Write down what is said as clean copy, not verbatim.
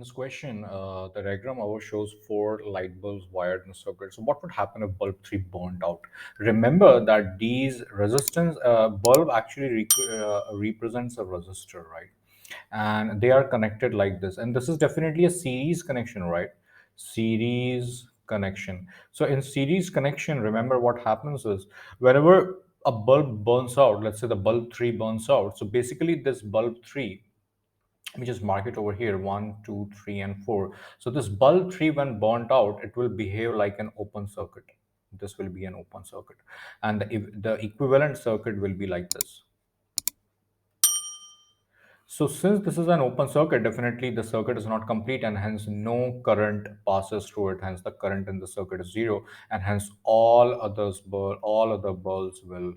this question, the diagram over shows four light bulbs wired in a circuit. So what would happen if bulb 3 burnt out? Remember that these resistance bulb actually represents a resistor, right? And they are connected like this. And this is definitely a series connection, right? Series connection. So in series connection, remember what happens is whenever a bulb burns out, let's say the bulb 3 burns out. So basically this bulb 3, we just mark it over here, 1, 2, 3, and 4. So this bulb 3, when burnt out, it will behave like an open circuit. This will be an open circuit, and the equivalent circuit will be like this. So since this is an open circuit, definitely the circuit is not complete, and hence no current passes through it. Hence the current in the circuit is zero, and hence all other bulbs will